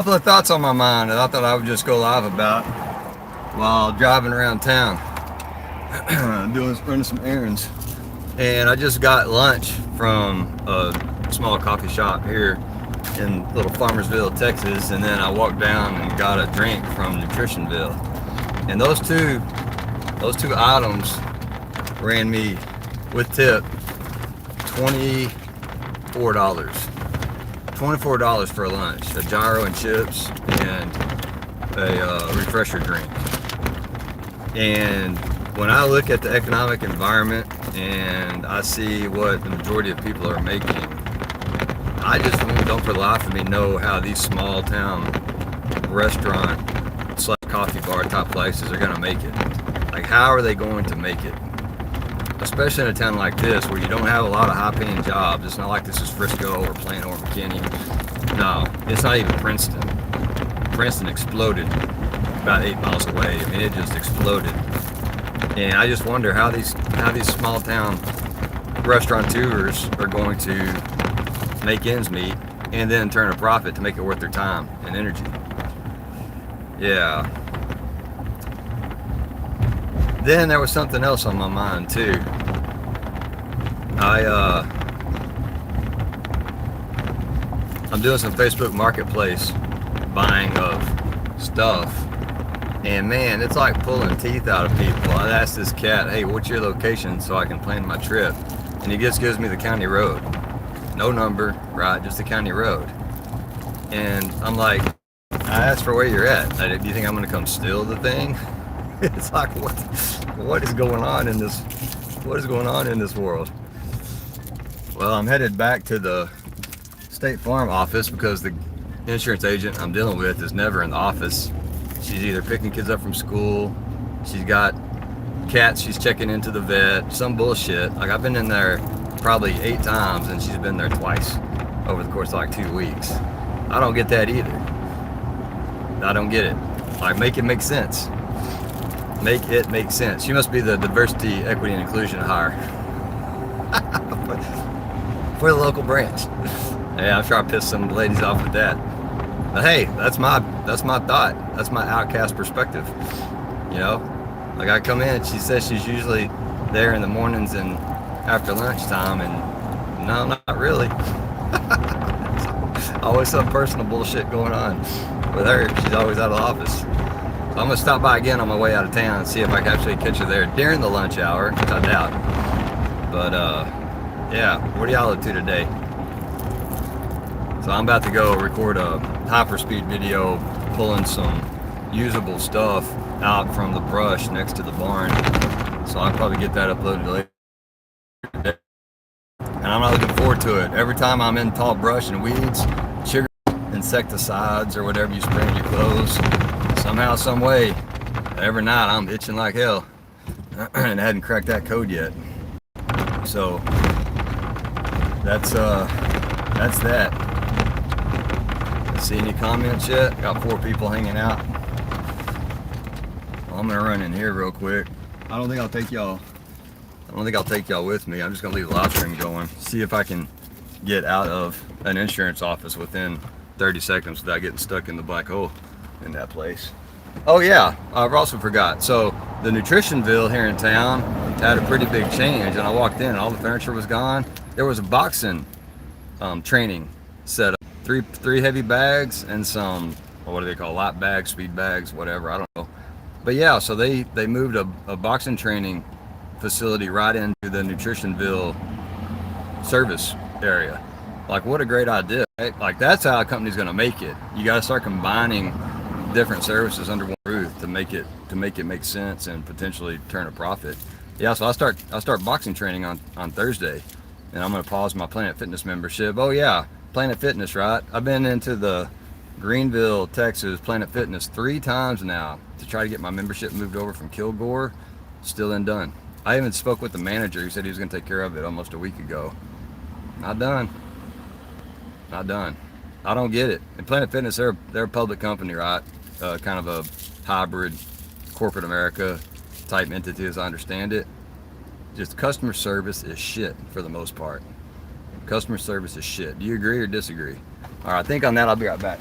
Couple of thoughts on my mind that I thought I would just go live about while driving around town, running some errands. And I just got lunch from a small coffee shop here in little Farmersville, Texas, and then I walked down and got a drink from Nutritionville. And those two items ran me with tip $24. $24 for a lunch, a gyro and chips, and a refresher drink. And when I look at the economic environment and I see what the majority of people are making, I just don't for the life of me know how these small town restaurant / coffee bar type places are going to make it. Like, how are they going to make it? Especially in a town like this where you don't have a lot of high paying jobs. It's not like this is Frisco or Plano or McKinney. No, it's not even Princeton. Princeton exploded about 8 miles away. I mean, it just exploded. And I just wonder how these small town restaurateurs are going to make ends meet and then turn a profit to make it worth their time and energy. Yeah. Then there was something else on my mind too. I'm doing some Facebook Marketplace buying of stuff, and man, it's like pulling teeth out of people. I asked this cat, "Hey, what's your location so I can plan my trip?" And he just gives me the county road, no number, right? Just the county road. And I'm like, I asked for where you're at. Do you think I'm gonna come steal the thing? It's like, what is going on in this? What is going on in this world? Well, I'm headed back to the State Farm office because the insurance agent I'm dealing with is never in the office. She's either picking kids up from school, she's got cats she's checking into the vet, some bullshit. Like, I've been in there probably 8 times and she's been there twice over the course of like 2 weeks. I don't get that either. I don't get it. Like, make it make sense. Make it make sense. She must be the diversity, equity, and inclusion hire for the local branch. Yeah, I'm sure I pissed some ladies off with that. But hey, that's my thought. That's my outcast perspective. You know, like, I come in, she says she's usually there in the mornings and after lunchtime, and no, not really. Always some personal bullshit going on with her. She's always out of the office. So I'm gonna stop by again on my way out of town and see if I can actually catch her there during the lunch hour, which I doubt. But yeah, what are y'all up to today? So I'm about to go record a hyperspeed video pulling some usable stuff out from the brush next to the barn. So I'll probably get that uploaded later. And I'm not looking forward to it. Every time I'm in tall brush and weeds, sugar, insecticides, or whatever you spray in your clothes, somehow, some way, every night I'm itching like hell. And I hadn't cracked that code yet. So that's that. See any comments yet? Got 4 people hanging out. Well, I'm gonna run in here real quick. I don't think I'll take y'all with me. I'm just gonna leave the live stream going. See if I can get out of an insurance office within 30 seconds without getting stuck in the black hole in that place. Oh yeah, I've also forgot. So the Nutritionville here in town had a pretty big change, and I walked in and all the furniture was gone. There was a boxing training set up. Three heavy bags and some, what do they call, light bags, speed bags, whatever, I don't know. But yeah, so they moved a boxing training facility right into the Nutritionville service area. Like, what a great idea, right? Like, that's how a company's going to make it. You got to start combining different services under one roof to make it make sense and potentially turn a profit. Yeah, so I start boxing training on Thursday, and I'm going to pause my Planet Fitness membership. Oh yeah, Planet Fitness, right? I've been into the Greenville, Texas Planet Fitness 3 times now to try to get my membership moved over from Kilgore. Still ain't done. I even spoke with the manager who said he was going to take care of it almost a week ago. Not done. I don't get it. And Planet Fitness, they're a public company, right? Kind of a hybrid corporate America type entity, as I understand it. Just customer service is shit for the most part. Customer service is shit. Do you agree or disagree? All right, think on that. I'll be right back.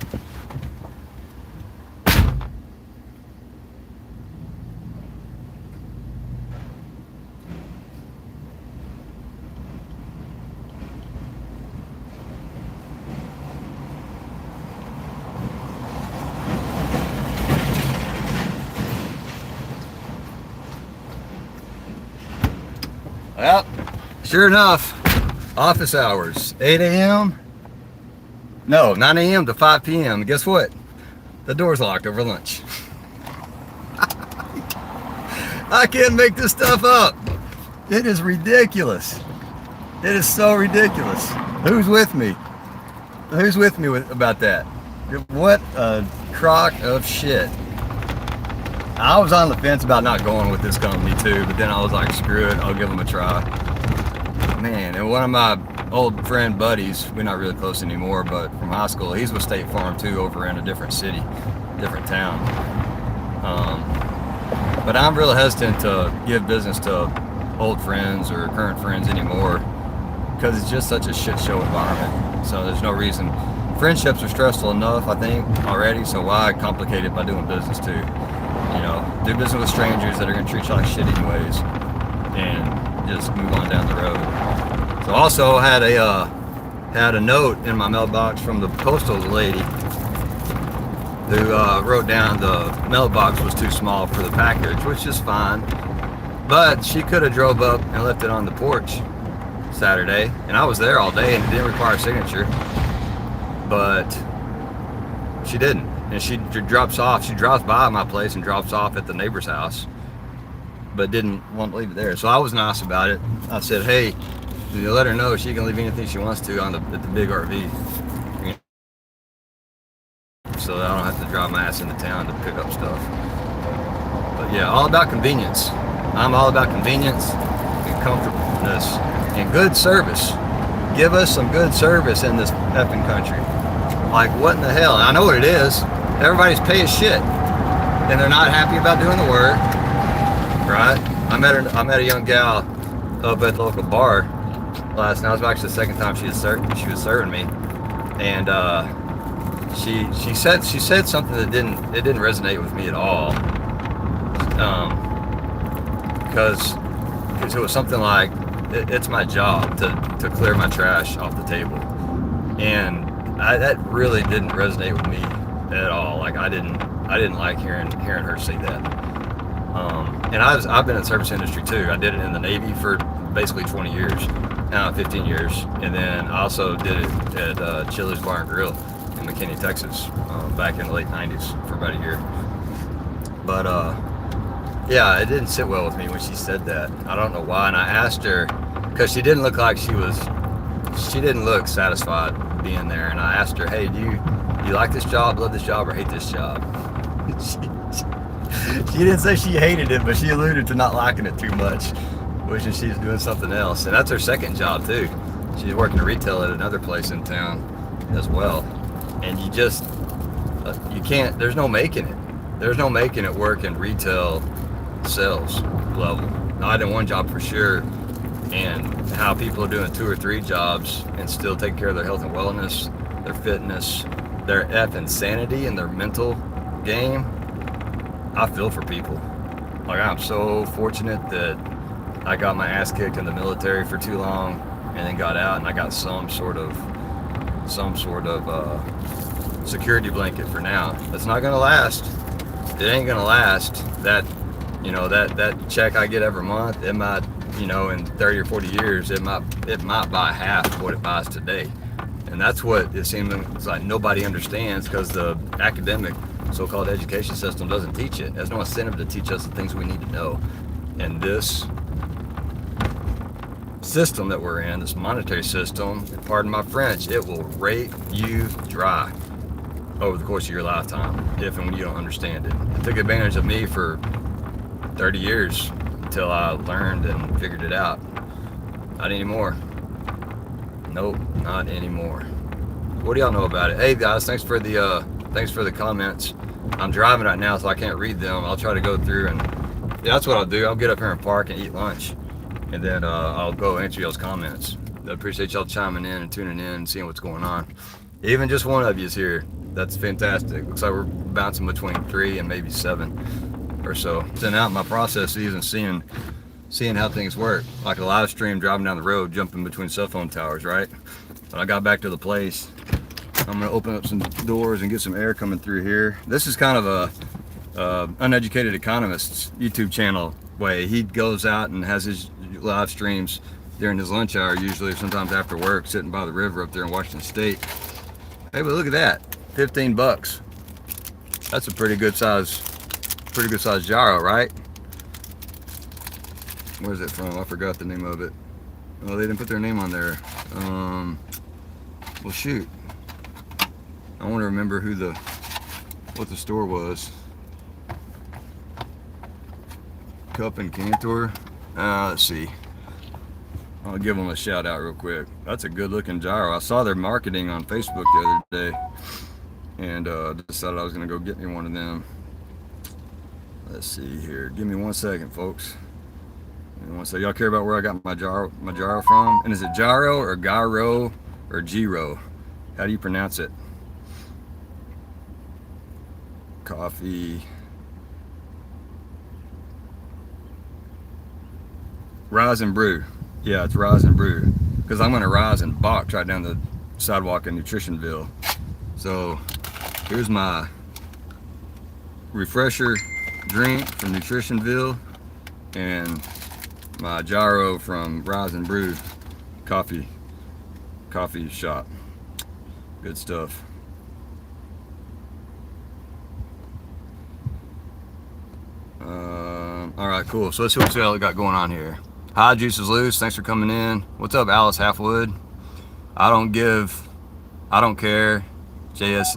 Well, sure enough, office hours, 8 a.m. No, 9 a.m. to 5 p.m. Guess what? The door's locked over lunch. I can't make this stuff up. It is ridiculous. It is so ridiculous. Who's with me? Who's with me about that? What a crock of shit. I was on the fence about not going with this company too, but then I was like, screw it, I'll give them a try. Man, and one of my old friend buddies, we're not really close anymore, but from high school, he's with State Farm too, over in a different city, different town. But I'm real hesitant to give business to old friends or current friends anymore, because it's just such a shit show environment. So there's no reason. Friendships are stressful enough, I think, already, so why complicate it by doing business too? You know, do business with strangers that are going to treat you like shit anyways, and just move on down the road. So also had a note in my mailbox from the postal lady who wrote down the mailbox was too small for the package, which is fine, but she could have drove up and left it on the porch Saturday, and I was there all day and it didn't require a signature, but she didn't. And she drives by my place and drops off at the neighbor's house, but didn't want to leave it there. So I was nice about it. I said, hey, you let her know she can leave anything she wants to at the big RV, so that I don't have to drive my ass into town to pick up stuff. But yeah, all about convenience. I'm all about convenience and comfortableness and good service. Give us some good service in this effing country. Like, what in the hell? I know what it is. Everybody's pay as shit, and they're not happy about doing the work, right? I met a young gal up at the local bar last night. It was actually the second time she was serving me, and she said something that didn't resonate with me at all, because it was something like, it's my job to clear my trash off the table, and that really didn't resonate with me at all. Like, I didn't like hearing her say that. And I've been in the service industry too. I did it in the Navy for basically 20 years, 15 years, and then I also did it at Chili's Bar and Grill in McKinney, Texas, back in the late 90s for about a year. But yeah, it didn't sit well with me when she said that. I don't know why. And I asked her, because she didn't look like she didn't look satisfied being there, and I asked her, hey, do you like this job, love this job, or hate this job? She didn't say she hated it, but she alluded to not liking it too much, wishing she was doing something else. And that's her second job too. She's working retail at another place in town as well. And you can't, there's no making it work in retail sales level. Now, I did one job for sure, and how people are doing 2 or 3 jobs and still take care of their health and wellness, their fitness, their effing sanity, and their mental game. I feel for people. Like, I'm so fortunate that I got my ass kicked in the military for too long, and then got out, and I got some sort of security blanket for now. It's not gonna last. It ain't gonna last. That check I get every month, it might, in 30 or 40 years, it might buy half of what it buys today. And that's what it seems like nobody understands, because the academic so-called education system doesn't teach it. There's no incentive to teach us the things we need to know. And this system that we're in, this monetary system, pardon my French, it will rape you dry over the course of your lifetime if and when you don't understand it. It took advantage of me for 30 years until I learned and figured it out. Not anymore. Nope, not anymore. What do y'all know about it? Hey guys, thanks for the comments. I'm driving right now, so I can't read them. I'll try to go through, and yeah, that's what I'll do. I'll get up here and park and eat lunch, and then I'll go answer y'all's comments. I appreciate y'all chiming in and tuning in and seeing what's going on. Even just one of you is here. That's fantastic. Looks like we're bouncing between 3 and maybe 7 or so. Sending out my processes and seeing how things work. Like a live stream driving down the road, jumping between cell phone towers, right? When I got back to the place, I'm gonna open up some doors and get some air coming through here. This is kind of a uneducated economist's YouTube channel way. He goes out and has his live streams during his lunch hour, usually, sometimes after work, sitting by the river up there in Washington State. Hey, but look at that, 15 bucks. That's a pretty good size gyro, right? Where's it from? I forgot the name of it. Oh, they didn't put their name on there. Well, shoot. I want to remember what the store was. Cup and Cantor. Let's see. I'll give them a shout out real quick. That's a good looking gyro. I saw their marketing on Facebook the other day, and decided I was gonna go get me one of them. Let's see here. Give me 1 second, folks. Give me 1 second. Y'all care about where I got my gyro from? And is it gyro or gyro or gyro? How do you pronounce it? Coffee. Rise and Brew. Yeah, it's Rise and Brew. Because I'm going to rise and box right down the sidewalk in Nutritionville. So here's my refresher drink from Nutritionville and my gyro from Rise and Brew coffee shop. Good stuff. All right, cool. So let's see what we got going on here. Hi, Juice is Loose. Thanks for coming in. What's up, Alice Halfwood? I don't care. JISS.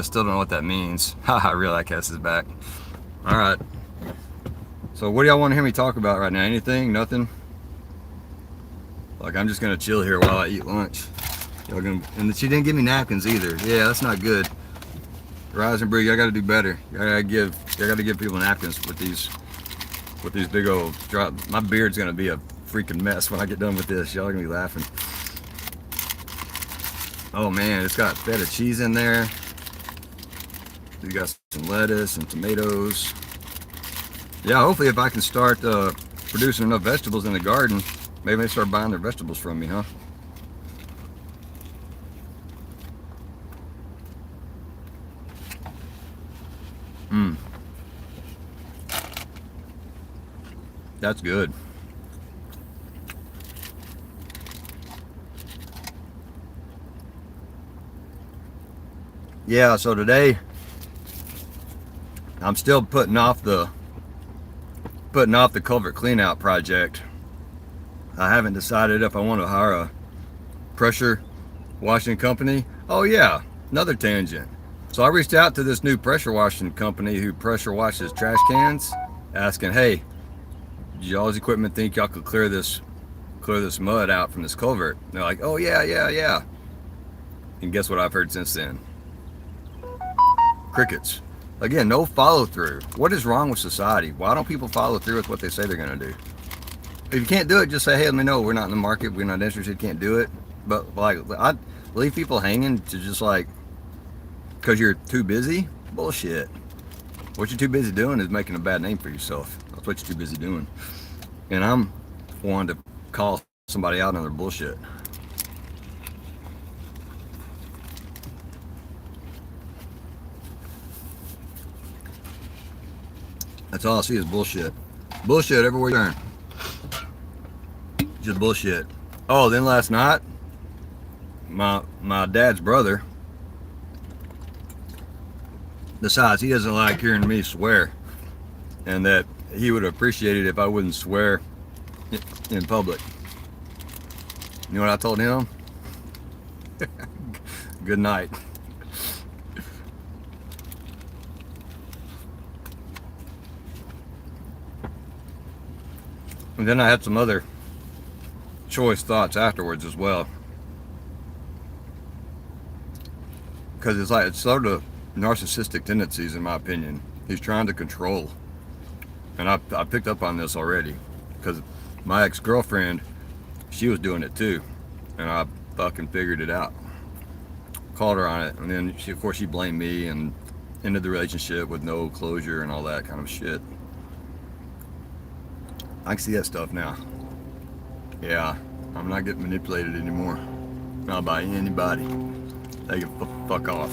Still don't know what that means. Haha, Real Outcast is back. All right. So what do y'all want to hear me talk about right now? Anything? Nothing? Like, I'm just gonna chill here while I eat lunch. And she didn't give me napkins either. Yeah, that's not good. Rise and Brew, y'all gotta do better. Y'all gotta give people napkins with these big old drop. My beard's gonna be a freaking mess when I get done with this. Y'all are gonna be laughing. Oh man, it's got feta cheese in there. We got some lettuce and tomatoes. Yeah, hopefully if I can start producing enough vegetables in the garden, maybe they start buying their vegetables from me, huh? That's good. Yeah, so today I'm still putting off the culvert cleanout project. I haven't decided if I want to hire a pressure washing company. Oh yeah, another tangent. So I reached out to this new pressure washing company who pressure washes trash cans, asking, hey, do y'all's equipment think y'all could clear this mud out from this culvert? And they're like, oh yeah. And guess what I've heard since then? Crickets. Again, no follow through. What is wrong with society? Why don't people follow through with what they say they're gonna do? If you can't do it, just say, hey, let me know. We're not in the market. We're not interested. Can't do it. But like, I leave people hanging to just like, because you're too busy? Bullshit. What you're too busy doing is making a bad name for yourself. That's what you're too busy doing. And I'm one to call somebody out on their bullshit. That's all I see is bullshit. Bullshit everywhere you turn. Just bullshit. Oh, then last night, my dad's brother decides he doesn't like hearing me swear, and that he would appreciate it if I wouldn't swear in public. You know what I told him? Good night. And then I had some other choice thoughts afterwards as well, because it's sort of narcissistic tendencies, in my opinion. He's trying to control, and I picked up on this already, because my ex-girlfriend, she was doing it too, and I fucking figured it out. Called her on it, and then of course she blamed me and ended the relationship with no closure and all that kind of shit. I can see that stuff now. Yeah, I'm not getting manipulated anymore. Not by anybody. They can fuck off.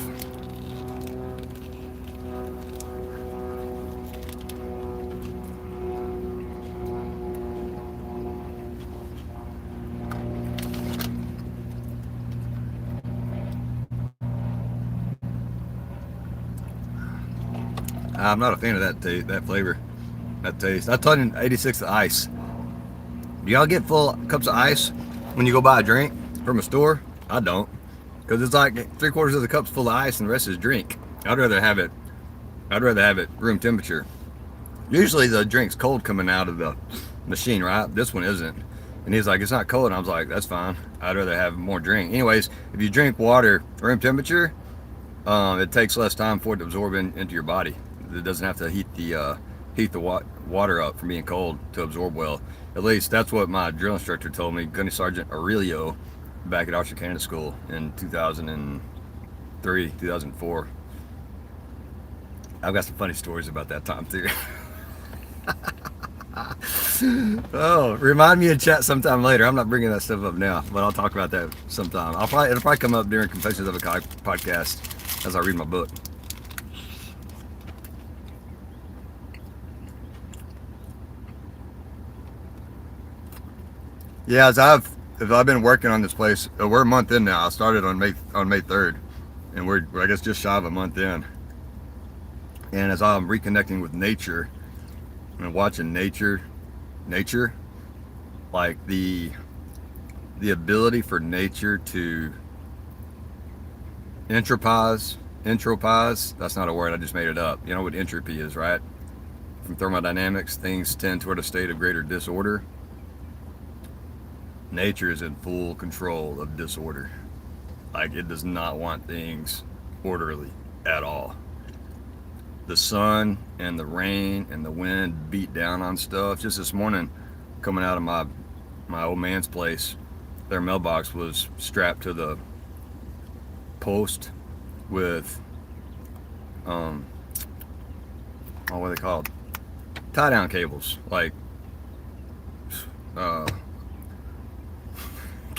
I'm not a fan of that flavor, that taste. I told you 86 the ice. Do y'all get full cups of ice when you go buy a drink from a store? I don't, because it's like 3/4 of the cup's full of ice and the rest is drink. I'd rather have it. I'd rather have it room temperature. Usually the drink's cold coming out of the machine, right? This one isn't. And he's like, it's not cold. And I was like, that's fine. I'd rather have more drink. Anyways, if you drink water room temperature, it takes less time for it to absorb into your body. It doesn't have to heat the water up from being cold to absorb well. At least that's what my drill instructor told me, Gunny Sergeant Aurelio, back at Outcast Commander School in 2003, 2004. I've got some funny stories about that time too. Oh, remind me in chat sometime later. I'm not bringing that stuff up now, but I'll talk about that sometime. It'll probably come up during Confessions of a podcast as I read my book. Yeah, as I've been working on this place, we're a month in now. I started on May 3rd, and we're I guess just shy of a month in. And as I'm reconnecting with nature and watching nature, like the ability for nature to entropize, that's not a word, I just made it up. You know what entropy is, right? From thermodynamics, things tend toward a state of greater disorder. Nature is in full control of disorder. Like, it does not want things orderly at all. The sun and the rain and the wind beat down on stuff. Just this morning, coming out of my old man's place, their mailbox was strapped to the post with what are they called? Tie down cables. Like can't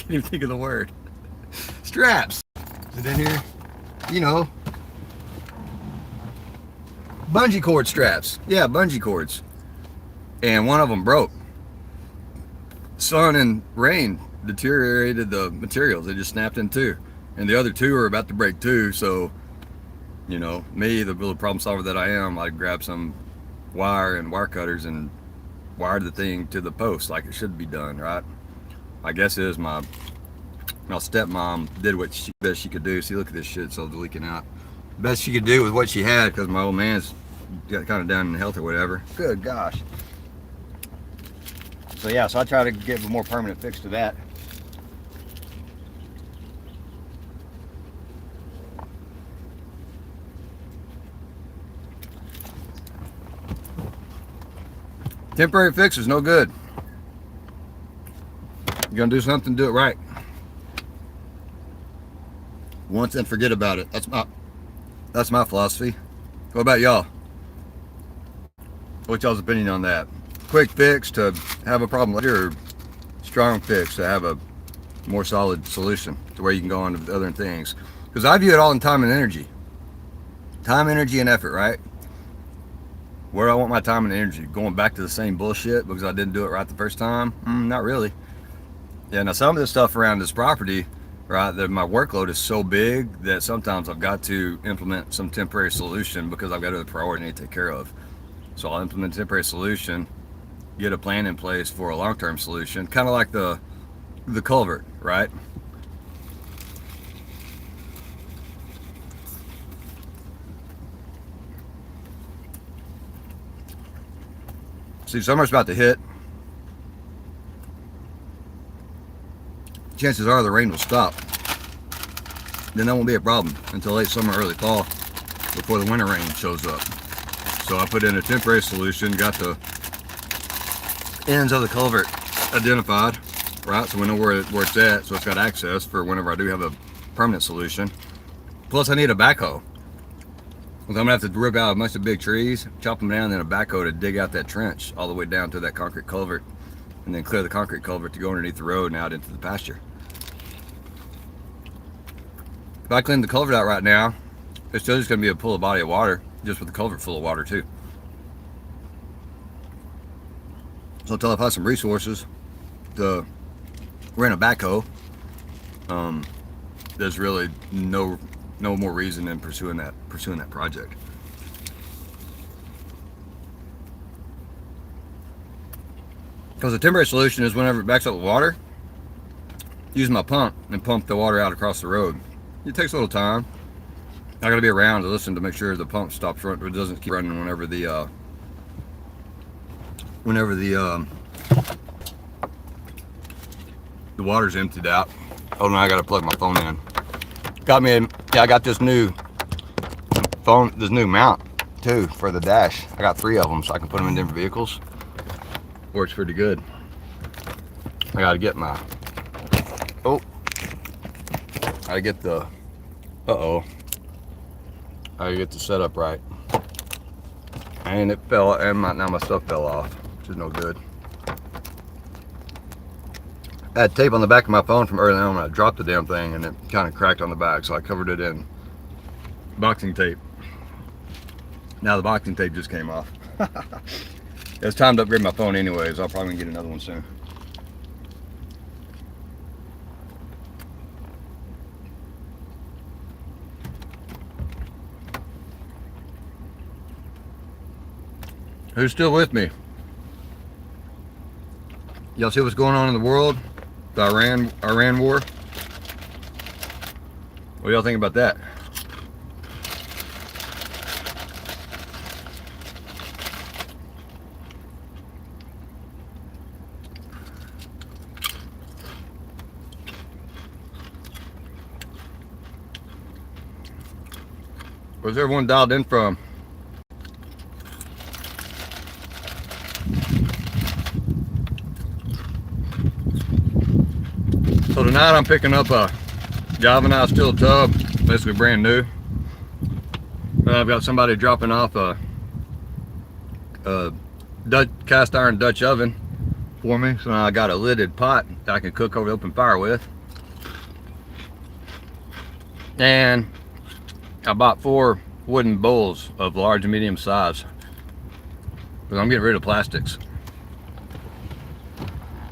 even think of the word. Straps. Is it in here? You know, bungee cord straps. Yeah, bungee cords. And one of them broke. Sun and rain deteriorated the materials. They just snapped in two. And the other two are about to break too. So, you know, me, the little problem solver that I am, I grabbed some wire and wire cutters and wired the thing to the post like it should be done, right? My guess is my stepmom did what best she could do. See, look at this shit, so it's leaking out. Best she could do with what she had, because my old man's got kind of down in health or whatever. Good gosh. So yeah, so I try to get a more permanent fix to that. Temporary fix is no good. You're gonna do something, do it right. Once and forget about it. That's my philosophy. What about y'all? What's y'all's opinion on that? Quick fix to have a problem later, or strong fix to have a more solid solution to where you can go on to other things? Because I view it all in time and energy. Time, energy, and effort, right? Where do I want my time and energy? Going back to the same bullshit because I didn't do it right the first time? Not really. Yeah, now some of this stuff around this property, right, that my workload is so big that sometimes I've got to implement some temporary solution because I've got other priority I need to take care of. So I'll implement a temporary solution, get a plan in place for a long-term solution, kind of like the culvert, right? See, summer's about to hit. Chances are the rain will stop. Then that won't be a problem until late summer, early fall, before the winter rain shows up. So I put in a temporary solution, got the ends of the culvert identified, right? So we know where it's at, so it's got access for whenever I do have a permanent solution. Plus I need a backhoe. I'm gonna have to rip out a bunch of big trees, chop them down, and then a backhoe to dig out that trench all the way down to that concrete culvert, and then clear the concrete culvert to go underneath the road and out into the pasture. If I clean the culvert out right now, it's still just gonna be a full body of water, just with the culvert full of water too. So until I find some resources to rent a backhoe, there's really no more reason in pursuing that project. Because the temporary solution is whenever it backs up with water, use my pump and pump the water out across the road. It takes a little time. I gotta be around to listen to make sure the pump stops running, or doesn't keep running whenever the water's emptied out. Oh no, I gotta plug my phone in. I got this new phone, this new mount too for the dash. I got 3 of them, so I can put them in different vehicles. Works pretty good. I gotta get my, I get the, I get the setup right. And it fell, and now my stuff fell off, which is no good. I had tape on the back of my phone from early on when I dropped the damn thing, and it kind of cracked on the back, so I covered it in boxing tape. Now the boxing tape just came off. It's time to upgrade my phone anyways. I'll probably get another one soon. Who's still with me? Y'all see what's going on in the world? The Iran war? What do y'all think about that? Where's everyone dialed in from? So tonight I'm picking up a galvanized steel tub, basically brand new. I've got somebody dropping off a cast iron Dutch oven for me. So now I got a lidded pot that I can cook over the open fire with. And I bought 4 wooden bowls of large and medium size, because I'm getting rid of plastics.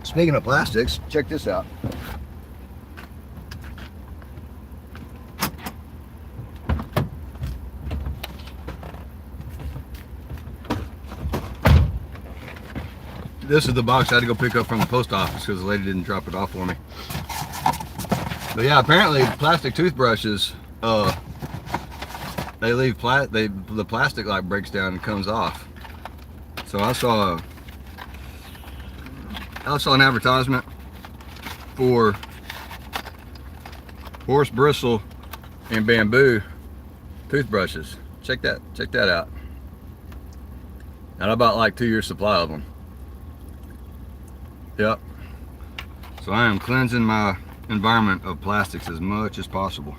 Speaking of plastics, check this out. This is the box I had to go pick up from the post office because the lady didn't drop it off for me. But yeah, apparently plastic toothbrushes, they leave the plastic like breaks down and comes off. So I saw an advertisement for horse bristle and bamboo toothbrushes. Check that out. And I bought like 2 years supply of them. Yep. So I am cleansing my environment of plastics as much as possible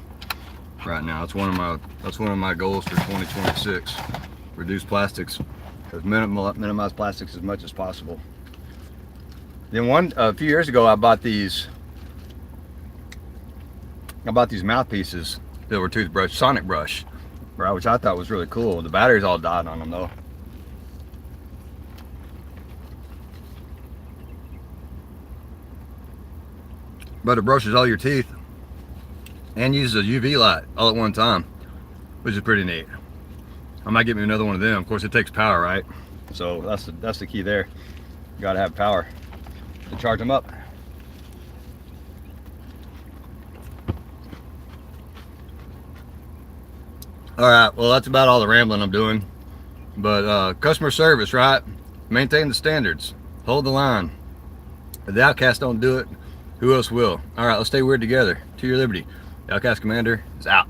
right now. That's one of my goals for 2026. Reduce plastics, minimize plastics as much as possible. Then a few years ago I bought these mouthpieces that were toothbrush, sonic brush, right, which I thought was really cool. The batteries all died on them though. But it brushes all your teeth and uses a UV light all at one time, which is pretty neat. I might get me another one of them. Of course, it takes power, right? So that's the key there. You gotta have power to charge them up. All right, well, that's about all the rambling I'm doing. But customer service, right? Maintain the standards. Hold the line. If the Outcasts don't do it, who else will? All right, let's stay weird together. To your liberty. The Outcast Commander is out.